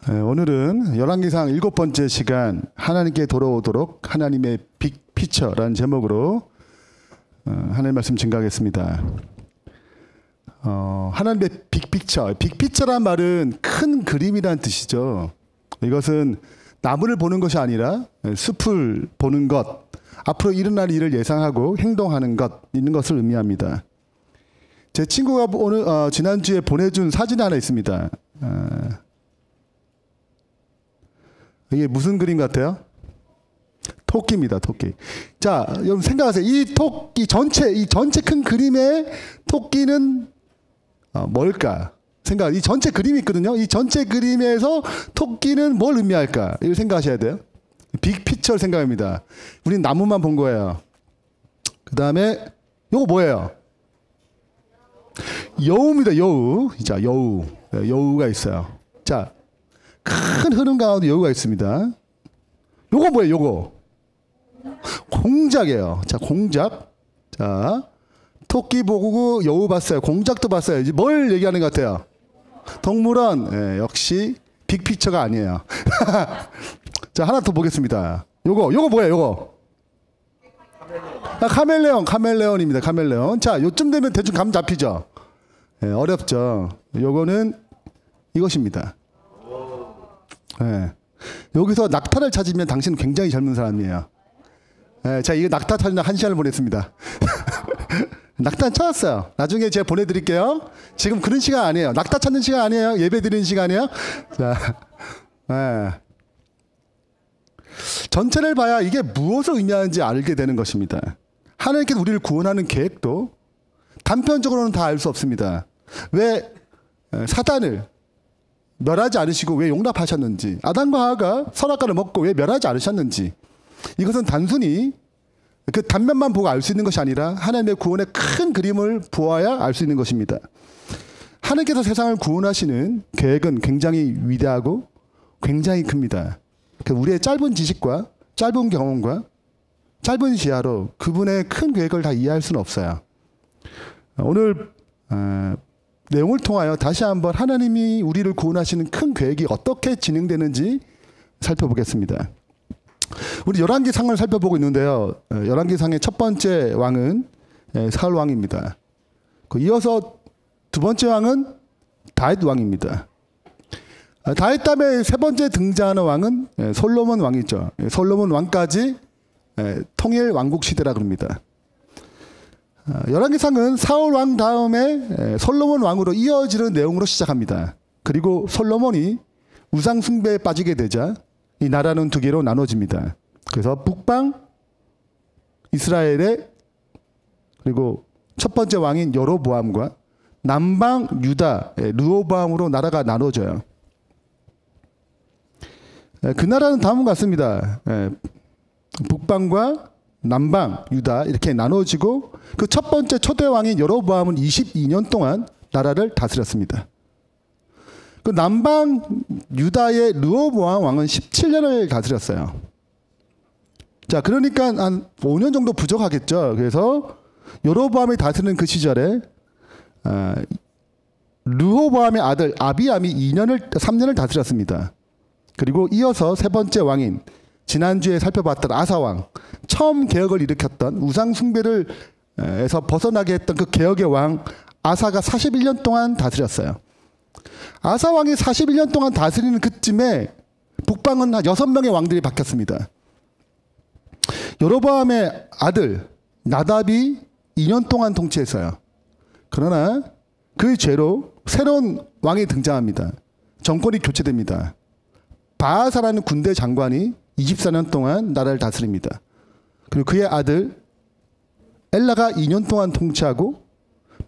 오늘은 열왕기상 7번째 시간 하나님께 돌아오도록 하나님의 빅피처라는 제목으로 하나님 말씀 증거하겠습니다. 하나님의 빅피처. 빅피처란 말은 큰 그림이란 뜻이죠. 이것은 나무를 보는 것이 아니라 숲을 보는 것, 앞으로 일어날 일을 예상하고 행동하는 것, 있는 것을 의미합니다. 제 친구가 오늘 지난주에 보내준 사진이 하나 있습니다. 이게 무슨 그림 같아요? 토끼입니다, 토끼. 자, 여러분 생각하세요. 이 전체 큰 그림의 토끼는 뭘까? 이 전체 그림이 있거든요. 이 전체 그림에서 토끼는 뭘 의미할까? 이걸 생각하셔야 돼요. 빅피처를 생각합니다. 우린 나무만 본 거예요. 그 다음에 요거 뭐예요? 여우입니다, 여우. 자, 여우. 여우가 있어요. 자, 큰 흐름 가운데 여우가 있습니다. 요거 뭐예요, 요거? 공작이에요. 자, 공작. 자, 토끼 보고 여우 봤어요. 공작도 봤어요. 이제 뭘 얘기하는 것 같아요? 동물원. 네, 역시 빅피처가 아니에요. 자, 하나 더 보겠습니다. 요거 뭐예요, 요거? 카멜레온입니다. 카멜레온. 자, 요쯤 되면 대충 감 잡히죠? 네, 어렵죠. 요거는 이것입니다. 네. 여기서 낙타를 찾으면 당신은 굉장히 젊은 사람이에요. 네, 자, 이거 낙타 찾는 1시간을 보냈습니다. 낙타는 찾았어요. 나중에 제가 보내드릴게요. 지금 그런 시간 아니에요. 낙타 찾는 시간 아니에요. 예배 드리는 시간이에요. 자, 네. 전체를 봐야 이게 무엇을 의미하는지 알게 되는 것입니다. 하나님께서 우리를 구원하는 계획도 단편적으로는 다 알 수 없습니다. 왜 사단을 멸하지 않으시고 왜 용납하셨는지, 아담과 하와가 선악과를 먹고 왜 멸하지 않으셨는지, 이것은 단순히 그 단면만 보고 알 수 있는 것이 아니라 하나님의 구원의 큰 그림을 보아야 알 수 있는 것입니다. 하나님께서 세상을 구원하시는 계획은 굉장히 위대하고 굉장히 큽니다. 우리의 짧은 지식과 짧은 경험과 짧은 시야로 그분의 큰 계획을 다 이해할 수는 없어요. 오늘 내용을 통하여 다시 한번 하나님이 우리를 구원하시는 큰 계획이 어떻게 진행되는지 살펴보겠습니다. 우리 열왕기상을 살펴보고 있는데요. 열왕기상의 첫 번째 왕은 사울 왕입니다. 이어서 두 번째 왕은 다윗 왕입니다. 다윗 다음에 세 번째 등장하는 왕은 솔로몬 왕이죠. 솔로몬 왕까지 통일 왕국 시대라 그럽니다. 열왕기상은 사울 왕 다음에 솔로몬 왕으로 이어지는 내용으로 시작합니다. 그리고 솔로몬이 우상 숭배에 빠지게 되자 이 나라는 두 개로 나눠집니다. 그래서 북방 이스라엘의 그리고 첫 번째 왕인 여로보암과 남방 유다 르호보암으로 나라가 나눠져요. 그 나라는 다음과 같습니다. 북방과 남방 유다 이렇게 나눠지고 그 첫 번째 초대 왕인 여로보암은 22년 동안 나라를 다스렸습니다. 그 남방 유다의 르호보암 왕은 17년을 다스렸어요. 자, 그러니까 한 5년 정도 부족하겠죠. 그래서 여로보암이 다스리는 그 시절에 르호보암의 아들 아비암이 3년을 다스렸습니다. 그리고 이어서 세 번째 왕인 지난주에 살펴봤던 아사왕, 처음 개혁을 일으켰던 우상 숭배를 에서 벗어나게 했던 그 개혁의 왕 아사가 41년 동안 다스렸어요. 아사왕이 41년 동안 다스리는 그쯤에 북방은 한 6명의 왕들이 바뀌었습니다. 여로보암의 아들 나답이 2년 동안 통치했어요. 그러나 그 죄로 새로운 왕이 등장합니다. 정권이 교체됩니다. 바하사라는 군대 장관이 24년 동안 나라를 다스립니다. 그리고 그의 아들 엘라가 2년 동안 통치하고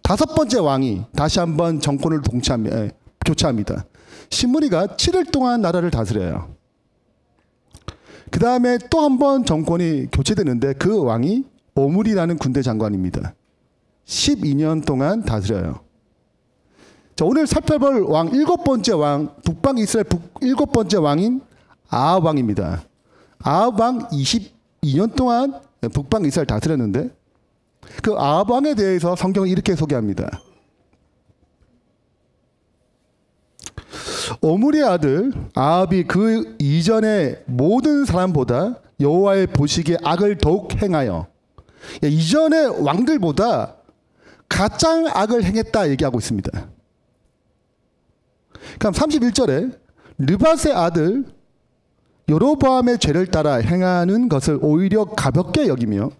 다섯 번째 왕이 다시 한번 정권을 교체합니다. 시므리가 7일 동안 나라를 다스려요. 그 다음에 또 한 번 정권이 교체되는데 그 왕이 오므리라는 군대 장관입니다. 12년 동안 다스려요. 자, 오늘 살펴볼 왕 7번째 왕, 북방 이스라엘 7번째 왕인 아합 왕입니다. 아합 왕 22년 동안 북방 이스라엘 다스렸는데 그 아합 왕에 대해서 성경은 이렇게 소개합니다. 오므리의 아들 아합이 그 이전의 모든 사람보다 여호와의 보시기에 악을 더욱 행하여, 이전의 왕들보다 가장 악을 행했다 얘기하고 있습니다. 그럼 31절에 느밧의 아들 여로보암의 죄를 따라 행하는 것을 오히려 가볍게 여기며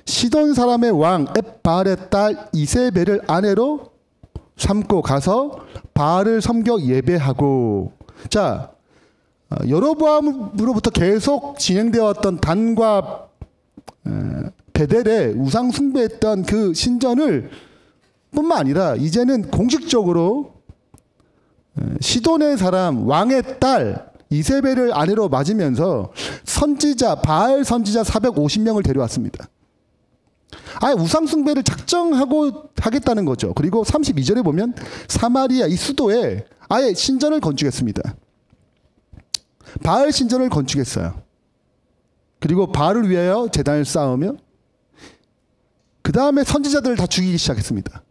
시돈 사람의 왕 엣바알의 딸 이세벨을 아내로 삼고 가서 바알을 섬겨 예배하고. 자, 여로보암으로부터 계속 진행되어 왔던 단과 베델의 우상 숭배했던 그 신전을 뿐만 아니라 이제는 공식적으로 시돈의 사람 왕의 딸 이세벨을 아내로 맞으면서 선지자 바알 선지자 450명을 데려왔습니다. 아예 우상 숭배를 작정하고 하겠다는 거죠. 그리고 32절에 보면 사마리아 이 수도에 아예 신전을 건축했습니다. 바알 신전을 건축했어요. 그리고 바알을 위하여 제단을 쌓으며 그 다음에 선지자들을 다 죽이기 시작했습니다.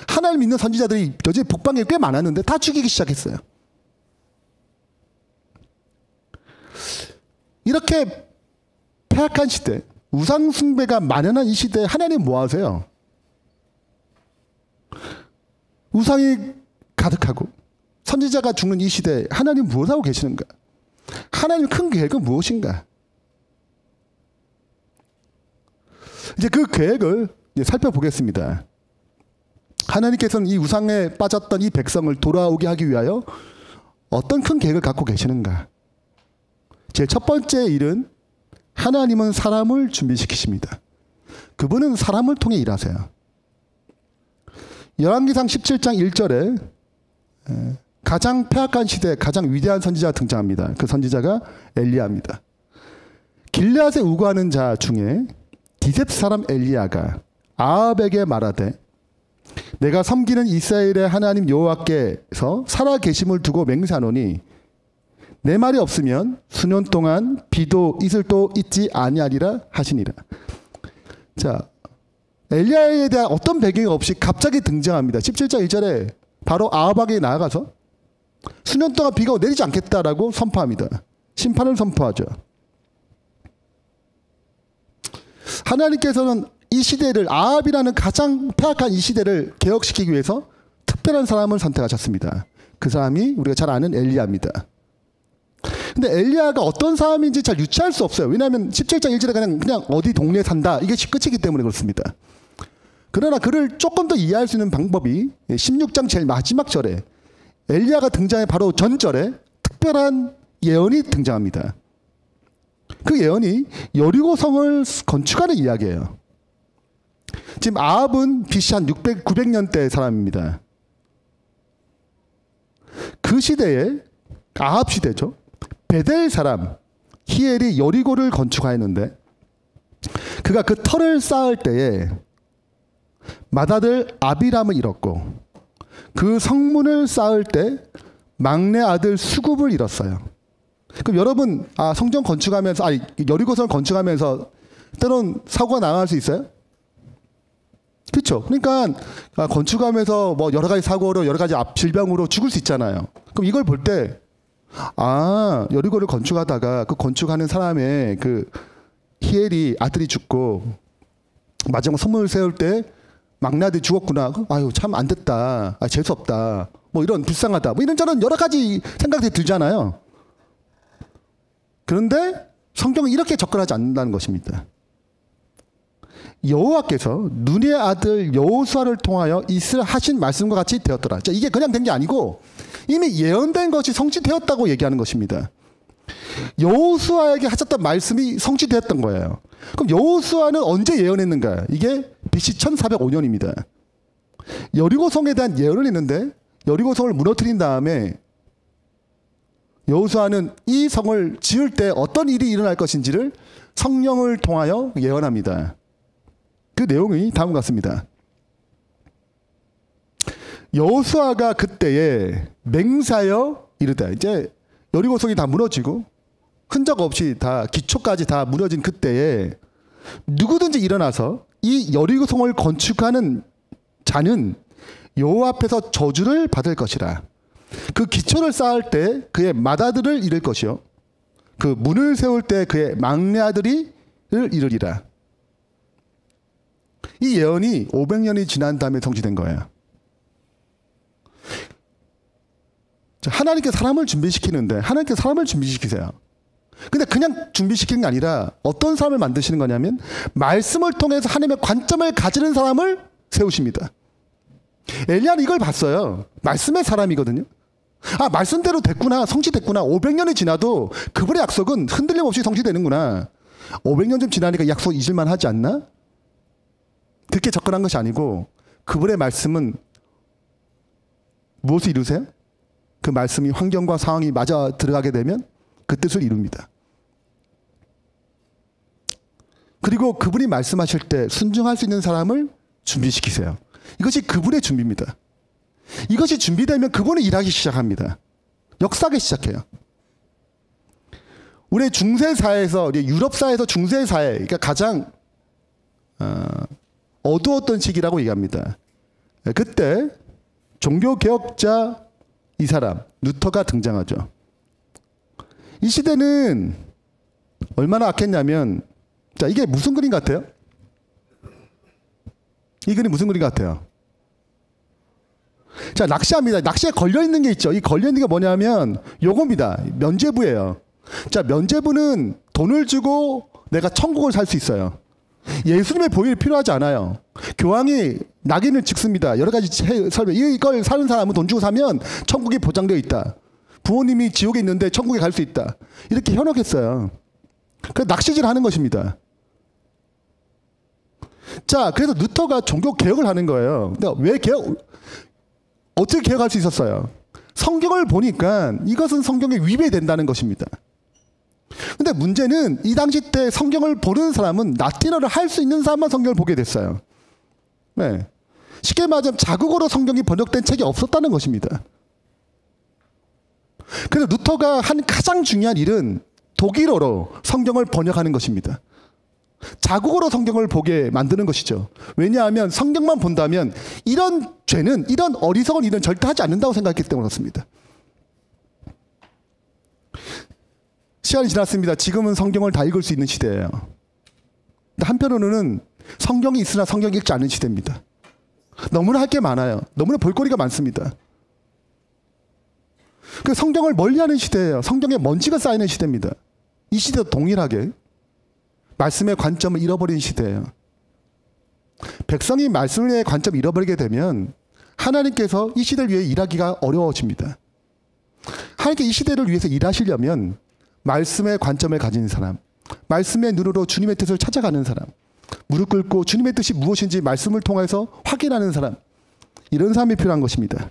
하나님 믿는 선지자들이 여전히 북방에 꽤 많았는데 다 죽이기 시작했어요. 이렇게 폐악한 시대, 우상 숭배가 만연한 이 시대에 하나님 뭐 하세요? 우상이 가득하고 선지자가 죽는 이 시대에 하나님 무엇 하고 계시는가? 하나님의 큰 계획은 무엇인가? 이제 그 계획을 이제 살펴보겠습니다. 하나님께서는 이 우상에 빠졌던 이 백성을 돌아오게 하기 위하여 어떤 큰 계획을 갖고 계시는가? 제 첫 번째 일은 하나님은 사람을 준비시키십니다. 그분은 사람을 통해 일하세요. 열왕기상 17장 1절에 가장 폐악한 시대에 가장 위대한 선지자가 등장합니다. 그 선지자가 엘리야입니다. 길르앗에 우거하는 자 중에 디셉 사람 엘리야가 아합에게 말하되 내가 섬기는 이스라엘의 하나님 여호와께서 살아 계심을 두고 맹세하노니 내 말이 없으면 수년 동안 비도 이슬도 있지 아니하리라 하시니라. 자, 엘리야에 대한 어떤 배경 없이 갑자기 등장합니다. 17장 1절에 바로 아합에게 나아가서 수년 동안 비가 내리지 않겠다라고 선포합니다. 심판을 선포하죠. 하나님께서는 이 시대를, 아합이라는 가장 폐악한 이 시대를 개혁시키기 위해서 특별한 사람을 선택하셨습니다. 그 사람이 우리가 잘 아는 엘리야입니다. 근데 엘리야가 어떤 사람인지 잘 유추할 수 없어요. 왜냐하면 17장 1절에 그냥 어디 동네에 산다 이게 끝이기 때문에 그렇습니다. 그러나 그를 조금 더 이해할 수 있는 방법이 16장 제일 마지막 절에 엘리야가 등장해 바로 전절에 특별한 예언이 등장합니다. 그 예언이 여리고성을 건축하는 이야기예요. 지금 아합은 BC 한 900년대 사람입니다. 그 시대에 아합 시대죠. 베델 사람 히엘이 여리고를 건축하였는데 그가 그 터를 쌓을 때에 맏아들 아비람을 잃었고 그 성문을 쌓을 때 막내 아들 수굽을 잃었어요. 그럼 여러분 성전 건축하면서 여리고성을 건축하면서 때론 사고가 나갈 수 있어요? 그렇죠. 그러니까 건축하면서 뭐 여러 가지 사고로 여러 가지 질병으로 죽을 수 있잖아요. 그럼 이걸 볼 때 여리고를 건축하다가 그 건축하는 사람의 그 히엘이 아들이 죽고 마지막 성문을 세울 때 막내 아들이 죽었구나. 아유 참 안 됐다. 재수 없다. 뭐 이런 불쌍하다. 뭐 이런저런 여러 가지 생각이 들잖아요. 그런데 성경은 이렇게 접근하지 않는다는 것입니다. 여호와께서 눈의 아들 여호수아를 통하여 이스라엘 하신 말씀과 같이 되었더라. 자, 이게 그냥 된 게 아니고 이미 예언된 것이 성취되었다고 얘기하는 것입니다. 여호수아에게 하셨던 말씀이 성취되었던 거예요. 그럼 여호수아는 언제 예언했는가? 이게 BC 1405년입니다. 여리고성에 대한 예언을 했는데 여리고성을 무너뜨린 다음에 여호수아는 이 성을 지을 때 어떤 일이 일어날 것인지를 성령을 통하여 예언합니다. 그 내용이 다음과 같습니다. 여호수아가 그때에 맹세하여 이르되, 이제 여리고성이 다 무너지고 흔적 없이 다 기초까지 다 무너진 그때에 누구든지 일어나서 이 여리고성을 건축하는 자는 여호와 앞에서 저주를 받을 것이라. 그 기초를 쌓을 때 그의 맏아들을 이룰 것이요 그 문을 세울 때 그의 막내 아들을 이루리라. 이 예언이 500년이 지난 다음에 성취된 거예요. 하나님께 사람을 준비시키는데 하나님께 사람을 준비시키세요. 근데 그냥 준비시키는 게 아니라 어떤 사람을 만드시는 거냐면 말씀을 통해서 하나님의 관점을 가지는 사람을 세우십니다. 엘리야는 이걸 봤어요. 말씀의 사람이거든요. 아, 말씀대로 됐구나. 성취됐구나. 500년이 지나도 그분의 약속은 흔들림 없이 성취되는구나. 500년 좀 지나니까 약속 잊을만 하지 않나? 그렇게 접근한 것이 아니고 그분의 말씀은 무엇을 이루세요? 그 말씀이 환경과 상황이 맞아 들어가게 되면 그 뜻을 이룹니다. 그리고 그분이 말씀하실 때 순종할 수 있는 사람을 준비시키세요. 이것이 그분의 준비입니다. 이것이 준비되면 그분은 일하기 시작합니다. 역사하기 시작해요. 우리 중세사회에서 유럽사회에서 중세사회 그러니까 가장 어두웠던 시기라고 얘기합니다. 그때 종교개혁자 이 사람 루터가 등장하죠. 이 시대는 얼마나 악했냐면 자 이게 무슨 그림 같아요? 이 그림 무슨 그림 같아요? 자 낚시합니다. 낚시에 걸려있는 게 있죠. 이 걸려있는 게 뭐냐면 요겁니다. 면죄부예요. 자 면죄부는 돈을 주고 내가 천국을 살 수 있어요. 예수님의 보혈이 필요하지 않아요. 교황이 낙인을 찍습니다. 여러 가지 설명. 이걸 사는 사람은 돈 주고 사면 천국이 보장되어 있다. 부모님이 지옥에 있는데 천국에 갈 수 있다. 이렇게 현혹했어요. 그래서 낚시질 하는 것입니다. 자, 그래서 루터가 종교 개혁을 하는 거예요. 근데 왜 어떻게 개혁할 수 있었어요? 성경을 보니까 이것은 성경에 위배된다는 것입니다. 근데 문제는 이 당시 때 성경을 보는 사람은 라틴어를 할 수 있는 사람만 성경을 보게 됐어요. 네. 쉽게 말하자면 자국어로 성경이 번역된 책이 없었다는 것입니다. 그래서 루터가 한 가장 중요한 일은 독일어로 성경을 번역하는 것입니다. 자국어로 성경을 보게 만드는 것이죠. 왜냐하면 성경만 본다면 이런 죄는 이런 어리석은 일은 절대 하지 않는다고 생각했기 때문에 그렇습니다. 시간이 지났습니다. 지금은 성경을 다 읽을 수 있는 시대예요. 근데 한편으로는 성경이 있으나 성경 읽지 않는 시대입니다. 너무나 할 게 많아요. 너무나 볼거리가 많습니다. 그 성경을 멀리하는 시대예요. 성경에 먼지가 쌓이는 시대입니다. 이 시대도 동일하게 말씀의 관점을 잃어버린 시대예요. 백성이 말씀의 관점을 잃어버리게 되면 하나님께서 이 시대를 위해 일하기가 어려워집니다. 하나님께 이 시대를 위해서 일하시려면 말씀의 관점을 가진 사람, 말씀의 눈으로 주님의 뜻을 찾아가는 사람, 무릎 꿇고 주님의 뜻이 무엇인지 말씀을 통해서 확인하는 사람, 이런 사람이 필요한 것입니다.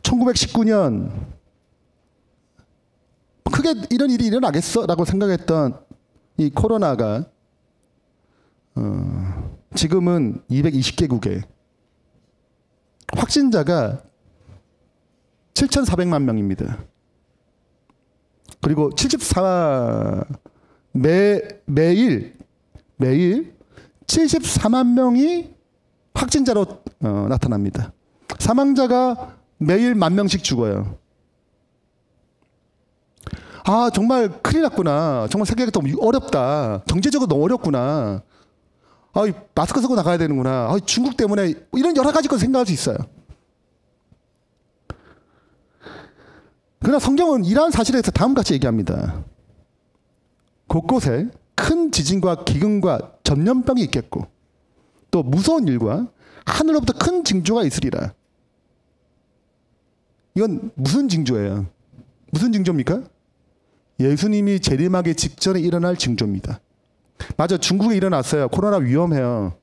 1919년 크게 이런 일이 일어나겠어? 라고 생각했던 이 코로나가 지금은 220개국에 확진자가 7,400만 명입니다. 그리고 매일 74만 명이 확진자로 나타납니다. 사망자가 매일 10,000명씩 죽어요. 아, 정말 큰일 났구나. 정말 세계가 너무 어렵다. 경제적으로 너무 어렵구나. 아, 마스크 쓰고 나가야 되는구나. 아, 중국 때문에 이런 여러 가지 걸 생각할 수 있어요. 그러나 성경은 이러한 사실에 대해서 다음과 같이 얘기합니다. 곳곳에 큰 지진과 기근과 전염병이 있겠고 또 무서운 일과 하늘로부터 큰 징조가 있으리라. 이건 무슨 징조예요? 무슨 징조입니까? 예수님이 재림하기 직전에 일어날 징조입니다. 맞아, 중국에 일어났어요. 코로나 위험해요.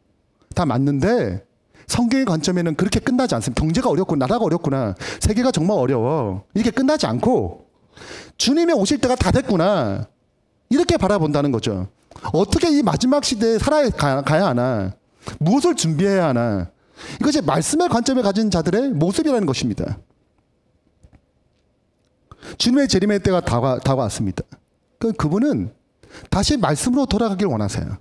다 맞는데 성경의 관점에는 그렇게 끝나지 않습니다. 경제가 어렵구나, 나라가 어렵구나, 세계가 정말 어려워, 이렇게 끝나지 않고 주님의 오실 때가 다 됐구나, 이렇게 바라본다는 거죠. 어떻게 이 마지막 시대에 살아가야 하나, 무엇을 준비해야 하나, 이것이 말씀의 관점을 가진 자들의 모습이라는 것입니다. 주님의 재림의 때가 다가왔습니다. 그분은 다시 말씀으로 돌아가길 원하세요.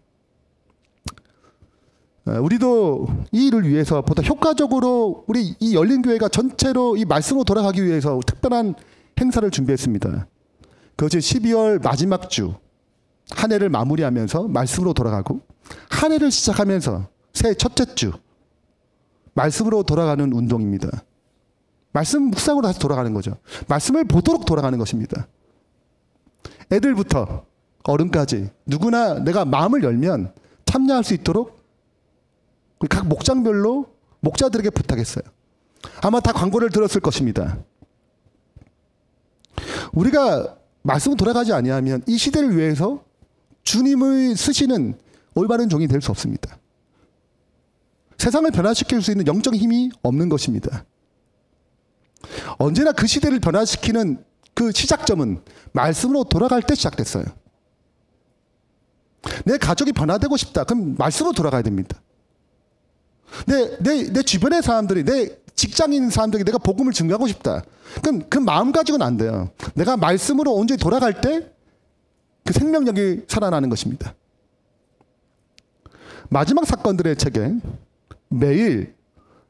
우리도 이 일을 위해서 보다 효과적으로 우리 이 열린교회가 전체로 이 말씀으로 돌아가기 위해서 특별한 행사를 준비했습니다. 그것이 12월 마지막 주 한 해를 마무리하면서 말씀으로 돌아가고, 한 해를 시작하면서 새해 첫째 주 말씀으로 돌아가는 운동입니다. 말씀 묵상으로 다시 돌아가는 거죠. 말씀을 보도록 돌아가는 것입니다. 애들부터 어른까지 누구나 내가 마음을 열면 참여할 수 있도록 각 목장별로 목자들에게 부탁했어요. 아마 다 광고를 들었을 것입니다. 우리가 말씀으로 돌아가지 아니하면 이 시대를 위해서 주님을 쓰시는 올바른 종이 될 수 없습니다. 세상을 변화시킬 수 있는 영적 힘이 없는 것입니다. 언제나 그 시대를 변화시키는 그 시작점은 말씀으로 돌아갈 때 시작됐어요. 내 가족이 변화되고 싶다. 그럼 말씀으로 돌아가야 됩니다. 내 주변의 사람들이, 내 직장인 사람들에게 내가 복음을 증거하고 싶다. 그럼 그 마음 가지고는 안 돼요. 내가 말씀으로 온전히 돌아갈 때 그 생명력이 살아나는 것입니다. 마지막 사건들의 책에 매일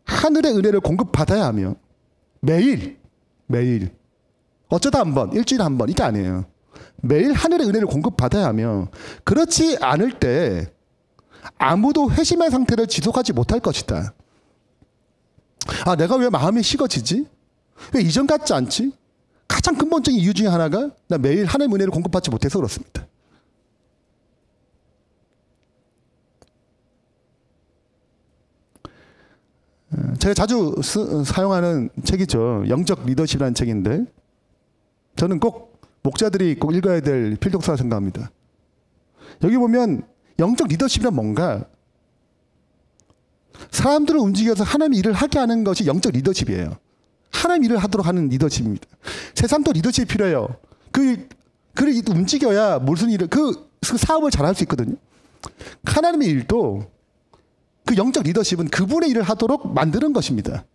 하늘의 은혜를 공급받아야 하며, 매일 어쩌다 한 번, 일주일에 한 번, 이게 아니에요. 매일 하늘의 은혜를 공급받아야 하며, 그렇지 않을 때 아무도 회심의 상태를 지속하지 못할 것이다. 아, 내가 왜 마음이 식어지지? 왜 이전 같지 않지? 가장 근본적인 이유 중에 하나가 나 매일 하나님의 은혜를 공급받지 못해서 그렇습니다. 제가 자주 사용하는 책이죠. 영적 리더십이라는 책인데, 저는 꼭 목자들이 꼭 읽어야 될 필독서라 생각합니다. 여기 보면 영적 리더십이란 뭔가, 사람들을 움직여서 하나님의 일을 하게 하는 것이 영적 리더십이에요. 하나님 일을 하도록 하는 리더십입니다. 세상도 리더십이 필요해요. 그를 움직여야 무슨 일을, 그 사업을 잘할 수 있거든요. 하나님의 일도 그 영적 리더십은 그분의 일을 하도록 만드는 것입니다.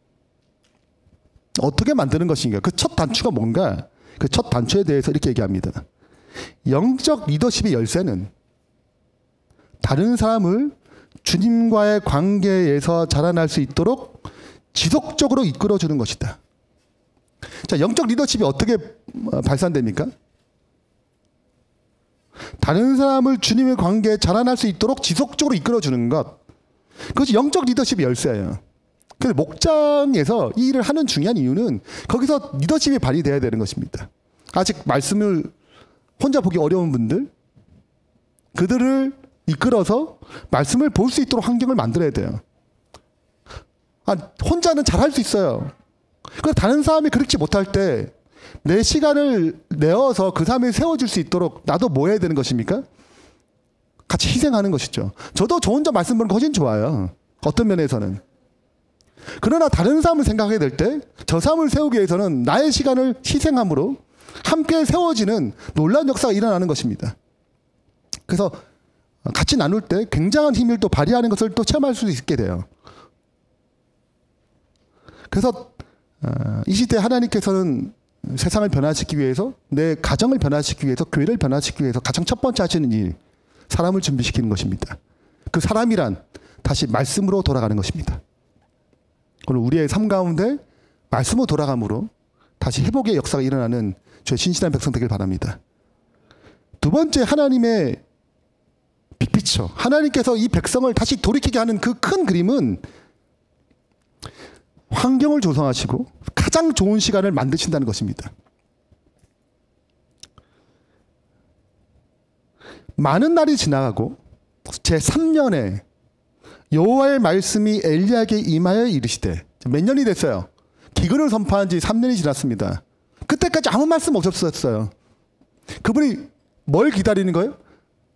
어떻게 만드는 것인가? 그 첫 단추가 뭔가? 그 첫 단추에 대해서 이렇게 얘기합니다. 영적 리더십의 열쇠는 다른 사람을 주님과의 관계에서 자라날 수 있도록 지속적으로 이끌어주는 것이다. 자, 영적 리더십이 어떻게 발산됩니까? 다른 사람을 주님의 관계에 자라날 수 있도록 지속적으로 이끌어주는 것. 그것이 영적 리더십의 열쇠예요. 그래서 목장에서 이 일을 하는 중요한 이유는 거기서 리더십이 발휘되어야 되는 것입니다. 아직 말씀을 혼자 보기 어려운 분들, 그들을 이끌어서 말씀을 볼 수 있도록 환경을 만들어야 돼요. 혼자는 잘할 수 있어요. 그래서 다른 사람이 그렇지 못할 때 내 시간을 내어서 그 사람이 세워줄 수 있도록 나도 뭐 해야 되는 것입니까? 같이 희생하는 것이죠. 저도 저 혼자 말씀 보는 거 훨씬 좋아요. 어떤 면에서는. 그러나 다른 사람을 생각하게 될 때 저 사람을 세우기 위해서는 나의 시간을 희생함으로 함께 세워지는 놀라운 역사가 일어나는 것입니다. 그래서 같이 나눌 때 굉장한 힘을 또 발휘하는 것을 또 체험할 수 있게 돼요. 그래서 이 시대 하나님께서는 세상을 변화시키기 위해서, 내 가정을 변화시키기 위해서, 교회를 변화시키기 위해서 가장 첫 번째 하시는 일, 사람을 준비시키는 것입니다. 그 사람이란 다시 말씀으로 돌아가는 것입니다. 오늘 우리의 삶 가운데 말씀으로 돌아감으로 다시 회복의 역사가 일어나는 저의 신실한 백성 되길 바랍니다. 두 번째, 하나님의 빅피처, 하나님께서 이 백성을 다시 돌이키게 하는 그 큰 그림은 환경을 조성하시고 가장 좋은 시간을 만드신다는 것입니다. 많은 날이 지나가고 제3년에 여호와의 말씀이 엘리야에게 임하여 이르시되, 몇 년이 됐어요? 기근을 선포한 지 3년이 지났습니다. 그때까지 아무 말씀 없었어요. 그분이 뭘 기다리는 거예요?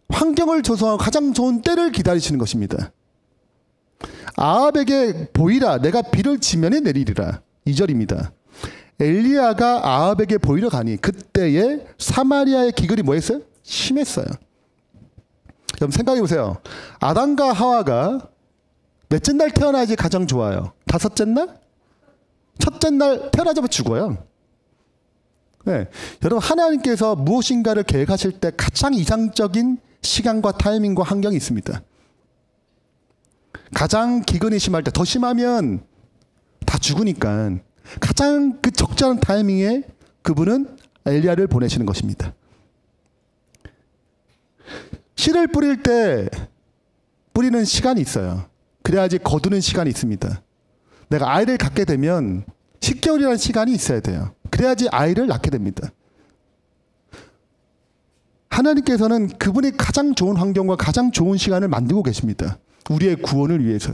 환경을 조성하고 가장 좋은 때를 기다리시는 것입니다. 아합에게 보이라, 내가 비를 지면에 내리리라. 2절입니다. 엘리야가 아합에게 보이러 가니 그때에 사마리아의 기근이 뭐했어요? 심했어요. 여러분 생각해 보세요. 아담과 하와가 몇째 날 태어나야지 가장 좋아요? 5째 날? 첫째 날 태어나자마자 죽어요. 네. 여러분, 하나님께서 무엇인가를 계획하실 때 가장 이상적인 시간과 타이밍과 환경이 있습니다. 가장 기근이 심할 때, 더 심하면 다 죽으니까 가장 그 적절한 타이밍에 그분은 엘리야를 보내시는 것입니다. 씨를 뿌릴 때 뿌리는 시간이 있어요. 그래야지 거두는 시간이 있습니다. 내가 아이를 갖게 되면 10개월이라는 시간이 있어야 돼요. 그래야지 아이를 낳게 됩니다. 하나님께서는 그분이 가장 좋은 환경과 가장 좋은 시간을 만들고 계십니다. 우리의 구원을 위해서.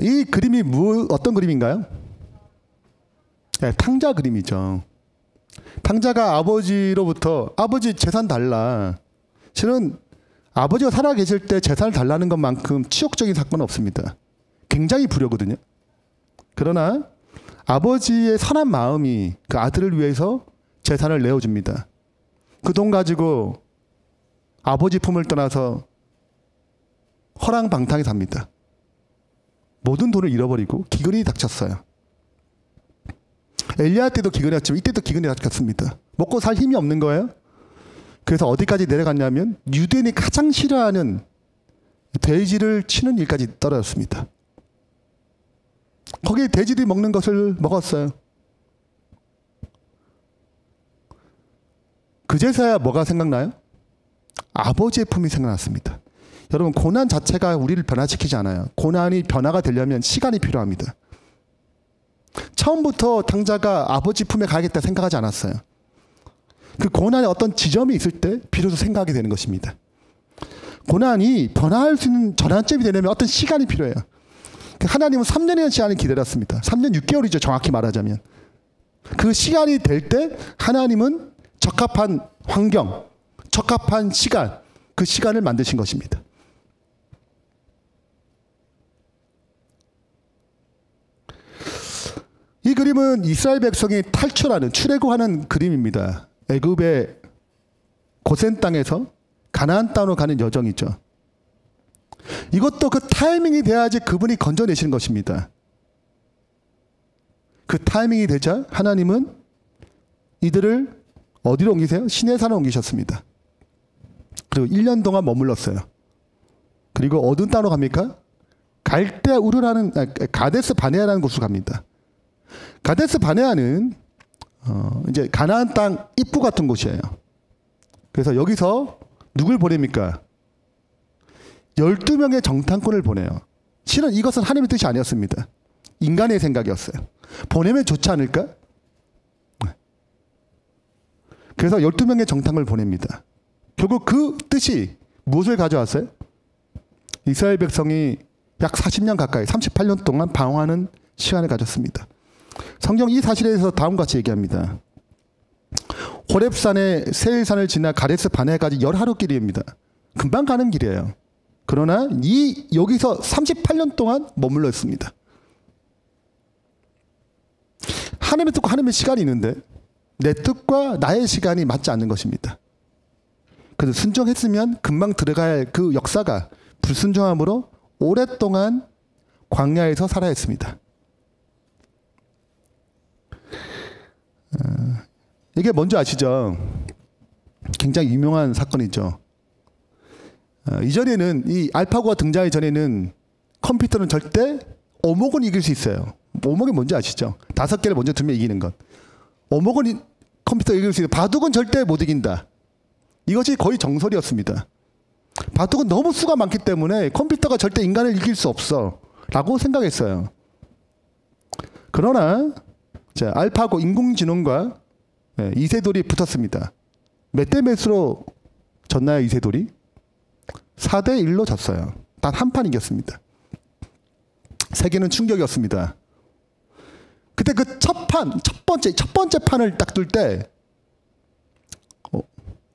이 그림이 어떤 그림인가요? 네, 탕자 그림이죠. 탕자가 아버지로부터 아버지 재산 달라. 실은 아버지가 살아계실 때 재산을 달라는 것만큼 치욕적인 사건은 없습니다. 굉장히 불효거든요. 그러나 아버지의 선한 마음이 그 아들을 위해서 재산을 내어줍니다. 그 돈 가지고 아버지 품을 떠나서 허랑방탕에 삽니다. 모든 돈을 잃어버리고 기근이 닥쳤어요. 엘리야 때도 기근이 닥쳤지만 이때도 기근이 닥쳤습니다. 먹고 살 힘이 없는 거예요. 그래서 어디까지 내려갔냐면 유대인이 가장 싫어하는 돼지를 치는 일까지 떨어졌습니다. 거기에 돼지들이 먹는 것을 먹었어요. 그제서야 뭐가 생각나요? 아버지의 품이 생각났습니다. 여러분, 고난 자체가 우리를 변화시키지 않아요. 고난이 변화가 되려면 시간이 필요합니다. 처음부터 탕자가 아버지 품에 가야겠다 생각하지 않았어요. 그 고난의 어떤 지점이 있을 때 비로소 생각하게 되는 것입니다. 고난이 변화할 수 있는 전환점이 되려면 어떤 시간이 필요해요. 하나님은 3년이라는 시간을 기다렸습니다. 3년 6개월이죠. 정확히 말하자면. 그 시간이 될 때 하나님은 적합한 환경, 적합한 시간, 그 시간을 만드신 것입니다. 이 그림은 이스라엘 백성이 탈출하는, 출애굽하는 그림입니다. 애굽의 고센 땅에서 가나안 땅으로 가는 여정이죠. 이것도 그 타이밍이 돼야지 그분이 건져내시는 것입니다. 그 타이밍이 되자 하나님은 이들을 어디로 옮기세요? 시내산으로 옮기셨습니다. 그리고 1년 동안 머물렀어요. 그리고 어느 땅으로 갑니까? 갈대 우르라는 가데스 바네아라는 곳으로 갑니다. 가데스 바네아는 이제 가나안 땅 입구 같은 곳이에요. 그래서 여기서 누굴 보냅니까? 12명의 정탐꾼을 보내요. 실은 이것은 하나님의 뜻이 아니었습니다. 인간의 생각이었어요. 보내면 좋지 않을까? 그래서 12명의 정탐을 보냅니다. 결국 그 뜻이 무엇을 가져왔어요? 이스라엘 백성이 약 40년 가까이 38년 동안 방황하는 시간을 가졌습니다. 성경 이 사실에 대해서 다음과 같이 얘기합니다. 호렙산에 세일산을 지나 가데스 바네아까지 열하루 길입니다. 금방 가는 길이에요. 그러나 여기서 38년 동안 머물러 있습니다. 하나님의 뜻과 하나님의 시간이 있는데 내 뜻과 나의 시간이 맞지 않는 것입니다. 그래서 순종했으면 금방 들어가야 할 그 역사가 불순종함으로 오랫동안 광야에서 살아야 했습니다. 이게 뭔지 아시죠? 굉장히 유명한 사건이죠. 이전에는 이 알파고가 등장하기 전에는 컴퓨터는 절대 오목은 이길 수 있어요. 오목이 뭔지 아시죠? 5개를 먼저 두면 이기는 것. 오목은 컴퓨터 이길 수 있어요. 바둑은 절대 못 이긴다. 이것이 거의 정설이었습니다. 바둑은 너무 수가 많기 때문에 컴퓨터가 절대 인간을 이길 수 없어 라고 생각했어요. 그러나 알파고 인공지능과 이세돌이 붙었습니다. 몇 대 몇으로 졌나요? 이세돌이 4대 1로 졌어요. 단 한 판 이겼습니다. 세계는 충격이었습니다. 그때 그 첫 번째 판을 딱 둘 때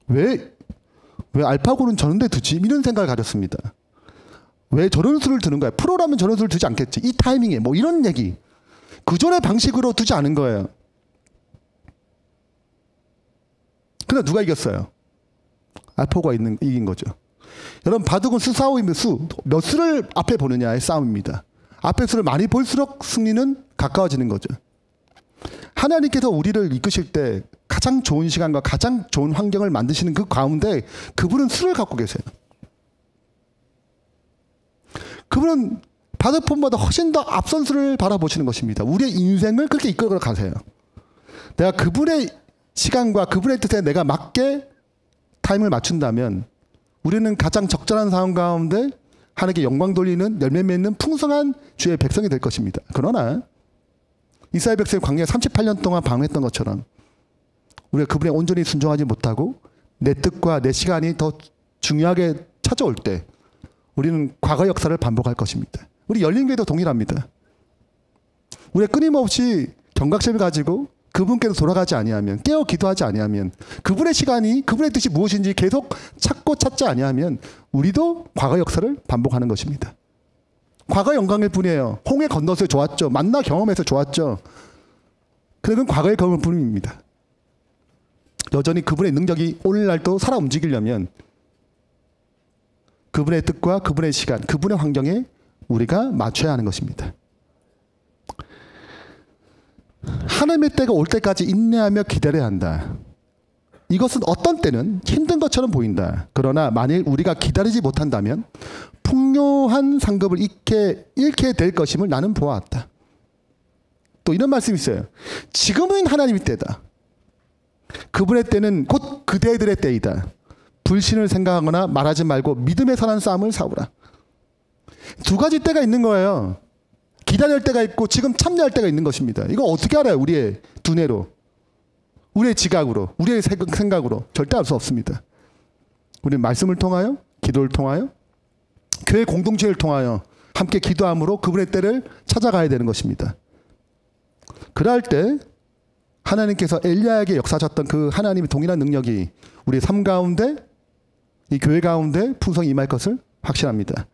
왜 알파고는 저런 데 두지? 이런 생각을 가졌습니다. 왜 저런 수를 두는 거야? 프로라면 저런 수를 두지 않겠지. 이 타이밍에 뭐 이런 얘기. 그전의 방식으로 두지 않은 거예요. 그러나 누가 이겼어요? 알파고가 이긴 거죠. 여러분, 바둑은 수싸움이면 몇 수를 앞에 보느냐의 싸움입니다. 앞에 수를 많이 볼수록 승리는 가까워지는 거죠. 하나님께서 우리를 이끄실 때 가장 좋은 시간과 가장 좋은 환경을 만드시는 그 가운데 그분은 수를 갖고 계세요. 그분은 받을 폰보다 훨씬 더 앞선수를 바라보시는 것입니다. 우리의 인생을 그렇게 이끌어 가세요. 내가 그분의 시간과 그분의 뜻에 내가 맞게 타임을 맞춘다면 우리는 가장 적절한 상황 가운데 하나님께 영광 돌리는 열매 맺는 풍성한 주의 백성이 될 것입니다. 그러나 이스라엘 백성이 광야에 38년 동안 방황했던 것처럼 우리가 그분에 온전히 순종하지 못하고 내 뜻과 내 시간이 더 중요하게 찾아올 때 우리는 과거 역사를 반복할 것입니다. 우리 열린교회도 동일합니다. 우리가 끊임없이 경각심을 가지고 그분께로 돌아가지 아니하면, 깨어 기도하지 아니하면, 그분의 시간이 그분의 뜻이 무엇인지 계속 찾지 아니하면 우리도 과거 역사를 반복하는 것입니다. 과거 영광일 뿐이에요. 홍해 건너서 좋았죠. 만나 경험해서 좋았죠. 그건 과거의 경험일 뿐입니다. 여전히 그분의 능력이 오늘날도 살아 움직이려면 그분의 뜻과 그분의 시간, 그분의 환경에 우리가 맞춰야 하는 것입니다. 하나님의 때가 올 때까지 인내하며 기다려야 한다. 이것은 어떤 때는 힘든 것처럼 보인다. 그러나 만일 우리가 기다리지 못한다면 풍요한 상급을 잃게 될 것임을 나는 보아왔다. 또 이런 말씀이 있어요. 지금은 하나님의 때다. 그분의 때는 곧 그대들의 때이다. 불신을 생각하거나 말하지 말고 믿음에 선한 싸움을 싸우라. 두 가지 때가 있는 거예요. 기다릴 때가 있고 지금 참여할 때가 있는 것입니다. 이거 어떻게 알아요? 우리의 두뇌로, 우리의 지각으로, 우리의 생각으로 절대 알 수 없습니다. 우리는 말씀을 통하여, 기도를 통하여, 교회 공동체를 통하여 함께 기도함으로 그분의 때를 찾아가야 되는 것입니다. 그럴 때 하나님께서 엘리야에게 역사하셨던 그 하나님의 동일한 능력이 우리의 삶 가운데, 이 교회 가운데 풍성히 임할 것을 확신합니다.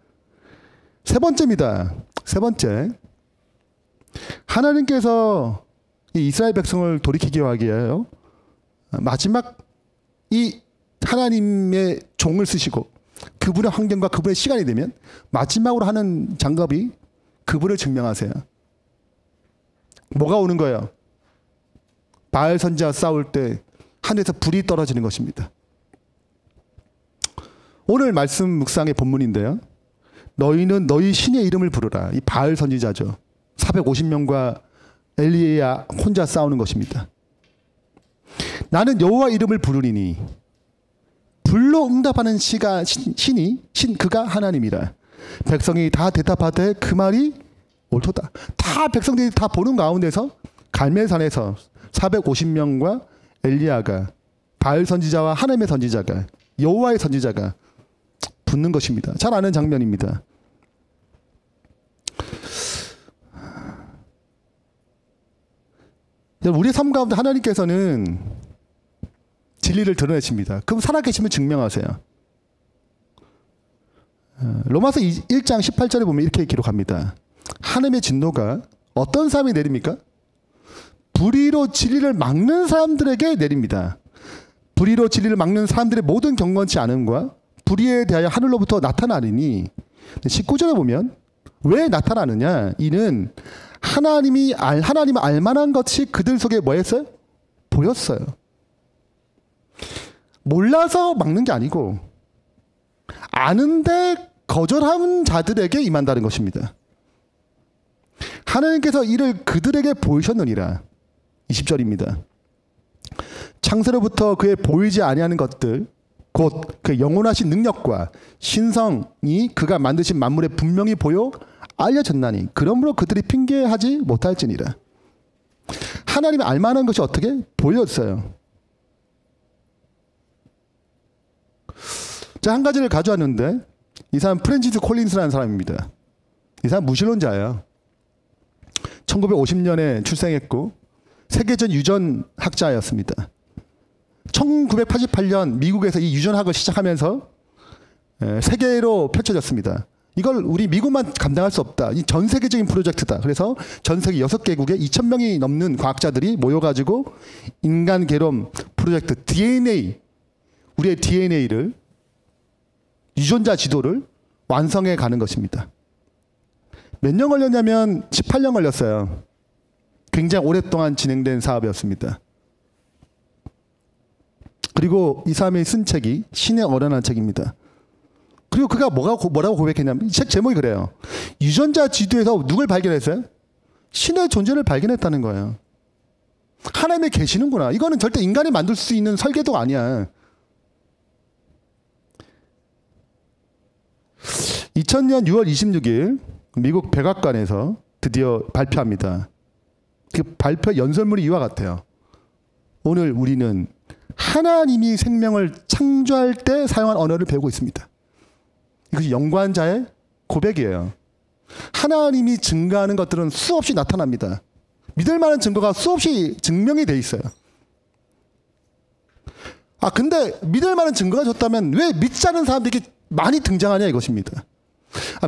세 번째입니다. 세 번째, 하나님께서 이 이스라엘 백성을 돌이키기 위하여 마지막 이 하나님의 종을 쓰시고 그분의 환경과 그분의 시간이 되면 마지막으로 하는 작업이 그분을 증명하세요. 뭐가 오는 거예요? 바알 선지자와 싸울 때 하늘에서 불이 떨어지는 것입니다. 오늘 말씀 묵상의 본문인데요. 너희는 너희 신의 이름을 부르라. 이 바알 선지자죠. 450명과 엘리야 혼자 싸우는 것입니다. 나는 여호와 이름을 부르리니 불로 응답하는 신이 그가 하나님이라. 백성이 다 대답하되 그 말이 옳도다. 다 백성들이 다 보는 가운데서 갈멜산에서 450명과 엘리야가 바알 선지자와 하나님의 선지자가 여호와의 선지자가 붙는 것입니다. 잘 아는 장면입니다. 우리의 삶 가운데 하나님께서는 진리를 드러내십니다. 그럼 살아계시면 증명하세요. 로마서 1장 18절에 보면 이렇게 기록합니다. 하나님의 진노가 어떤 사람이 내립니까? 불의로 진리를 막는 사람들에게 내립니다. 불의로 진리를 막는 사람들의 모든 경건치 않음과 불의에 대하여 하늘로부터 나타나리니 19절에 보면 왜 나타나느냐? 이는 하나님을 알만한 것이 그들 속에 뭐 했어요? 보였어요. 몰라서 막는 게 아니고 아는데 거절하는 자들에게 임한다는 것입니다. 하나님께서 이를 그들에게 보이셨느니라. 20절입니다. 창세로부터 그의 보이지 아니하는 것들 곧 그 영원하신 능력과 신성이 그가 만드신 만물에 분명히 보여 알려졌나니 그러므로 그들이 핑계하지 못할지니라. 하나님이 알만한 것이 어떻게 보였어요. 자, 한 가지를 가져왔는데 이 사람 프랜시스 콜린스라는 사람입니다. 이 사람 무신론자예요. 1950년에 출생했고 세계적 유전학자였습니다. 1988년 미국에서 이 유전학을 시작하면서 세계로 펼쳐졌습니다. 이걸 우리 미국만 감당할 수 없다. 이 전 세계적인 프로젝트다. 그래서 전 세계 6개국에 2,000명이 넘는 과학자들이 모여가지고 인간 개론 프로젝트 DNA, 우리의 DNA를 유전자 지도를 완성해 가는 것입니다. 몇 년 걸렸냐면 18년 걸렸어요. 굉장히 오랫동안 진행된 사업이었습니다. 그리고 이 사람이 쓴 책이 신의 어른이라는 책입니다. 그리고 그가 뭐라고 고백했냐면 책 제목이 그래요. 유전자 지도에서 누굴 발견했어요? 신의 존재를 발견했다는 거예요. 하나님이 계시는구나. 이거는 절대 인간이 만들 수 있는 설계도가 아니야. 2000년 6월 26일 미국 백악관에서 드디어 발표합니다. 그 발표 연설문이 이와 같아요. 오늘 우리는 하나님이 생명을 창조할 때 사용한 언어를 배우고 있습니다. 이것이 연구한자의 고백이에요. 하나님이 증거하는 것들은 수없이 나타납니다. 믿을 만한 증거가 수없이 증명이 돼 있어요. 근데 믿을 만한 증거가 줬다면 왜 믿지 않은 사람들이 많이 등장하냐 이것입니다.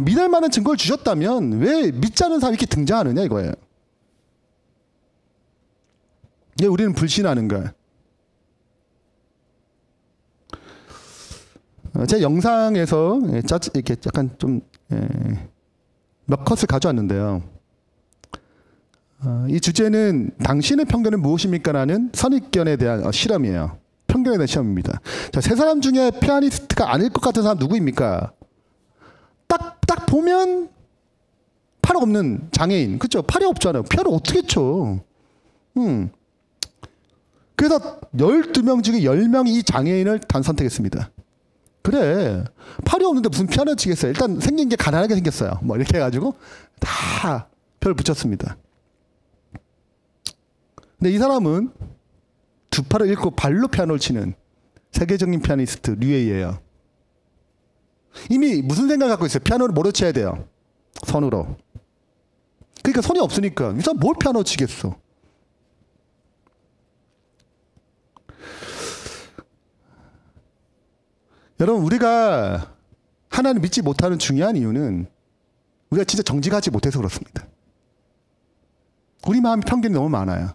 믿을 만한 증거를 주셨다면 왜 믿지 않은 사람이 이렇게 등장하느냐 이거예요. 왜 우리는 불신하는가? 제 영상에서 이렇게 약간 좀 몇 컷을 가져왔는데요. 이 주제는 당신의 편견은 무엇입니까? 라는 선입견에 대한 실험이에요. 편견에 대한 시험입니다. 자, 세 사람 중에 피아니스트가 아닐 것 같은 사람 누구입니까? 딱 보면 팔 없는 장애인. 그렇죠? 팔이 없잖아요. 피아노 어떻게 쳐? 그래서 12명 중에 10명이 이 장애인을 단 선택했습니다. 그래, 팔이 없는데 무슨 피아노 치겠어요? 일단 생긴 게 가난하게 생겼어요. 뭐 이렇게 해가지고 다 별 붙였습니다. 근데 이 사람은 두 팔을 잃고 발로 피아노를 치는 세계적인 피아니스트 류에이예요. 이미 무슨 생각을 갖고 있어요? 피아노를 뭐로 쳐야 돼요? 손으로. 그러니까 손이 없으니까 이 사람 뭘 피아노 치겠어? 여러분, 우리가 하나님 믿지 못하는 중요한 이유는 우리가 진짜 정직하지 못해서 그렇습니다. 우리 마음에 편견이 너무 많아요.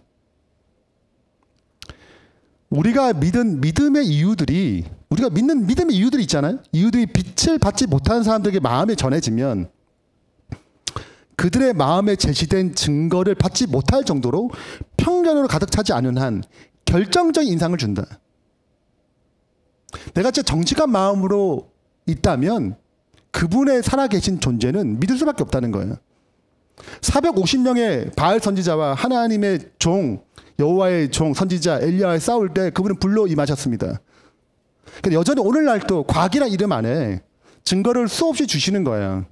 우리가 믿은 믿음의 이유들이, 우리가 믿는 믿음의 이유들이 있잖아요. 이유들이 빛을 받지 못하는 사람들에게 마음에 전해지면 그들의 마음에 제시된 증거를 받지 못할 정도로 편견으로 가득 차지 않은 한 결정적인 인상을 준다. 내가 진짜 정직한 마음으로 있다면 그분의 살아계신 존재는 믿을 수밖에 없다는 거예요. 450명의 바알 선지자와 하나님의 종, 여호와의 종, 선지자 엘리야와 싸울 때 그분은 불로 임하셨습니다. 근데 여전히 오늘날도 과학이라는 이름 안에 증거를 수없이 주시는 거예요.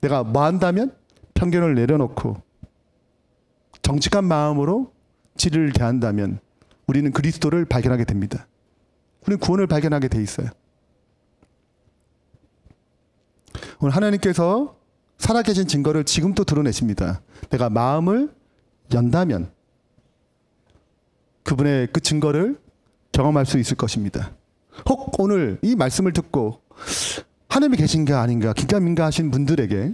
내가 뭐 한다면 편견을 내려놓고 정직한 마음으로 진리를 대한다면 우리는 그리스도를 발견하게 됩니다. 우리는 구원을 발견하게 돼 있어요. 오늘 하나님께서 살아계신 증거를 지금도 드러내십니다. 내가 마음을 연다면 그분의 그 증거를 경험할 수 있을 것입니다. 혹 오늘 이 말씀을 듣고 하나님이 계신가 아닌가 긴가민가 하신 분들에게,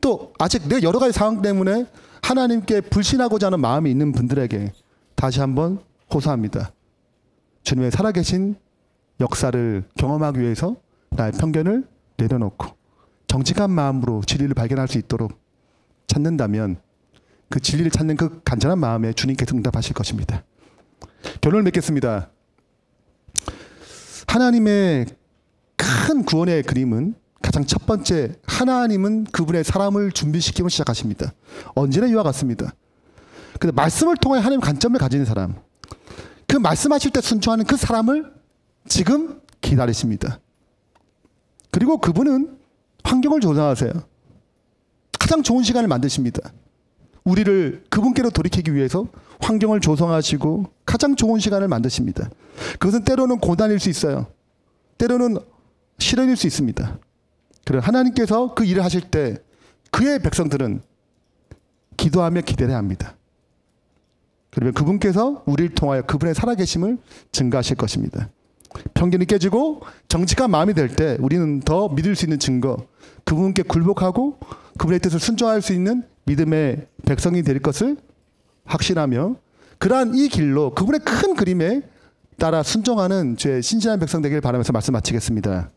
또 아직 내 여러 가지 상황 때문에 하나님께 불신하고자 하는 마음이 있는 분들에게 다시 한번 호소합니다. 주님의 살아계신 역사를 경험하기 위해서 나의 편견을 내려놓고 정직한 마음으로 진리를 발견할 수 있도록 찾는다면 그 진리를 찾는 그 간절한 마음에 주님께서 응답하실 것입니다. 결론을 맺겠습니다. 하나님의 큰 구원의 그림은 가장 첫 번째, 하나님은 그분의 사람을 준비시키며 시작하십니다. 언제나 이와 같습니다. 근데 말씀을 통해 하나님의 관점을 가진 사람, 그 말씀하실 때 순종하는 그 사람을 지금 기다리십니다. 그리고 그분은 환경을 조성하세요. 가장 좋은 시간을 만드십니다. 우리를 그분께로 돌이키기 위해서 환경을 조성하시고 가장 좋은 시간을 만드십니다. 그것은 때로는 고난일 수 있어요. 때로는 시련일 수 있습니다. 그리고 하나님께서 그 일을 하실 때 그의 백성들은 기도하며 기다려야 합니다. 그러면 그분께서 우리를 통하여 그분의 살아계심을 증거하실 것입니다. 편견이 깨지고 정직한 마음이 될 때 우리는 더 믿을 수 있는 증거, 그분께 굴복하고 그분의 뜻을 순종할 수 있는 믿음의 백성이 될 것을 확신하며 그러한 이 길로 그분의 큰 그림에 따라 순종하는 제 신실한 백성 되기를 바라면서 말씀 마치겠습니다.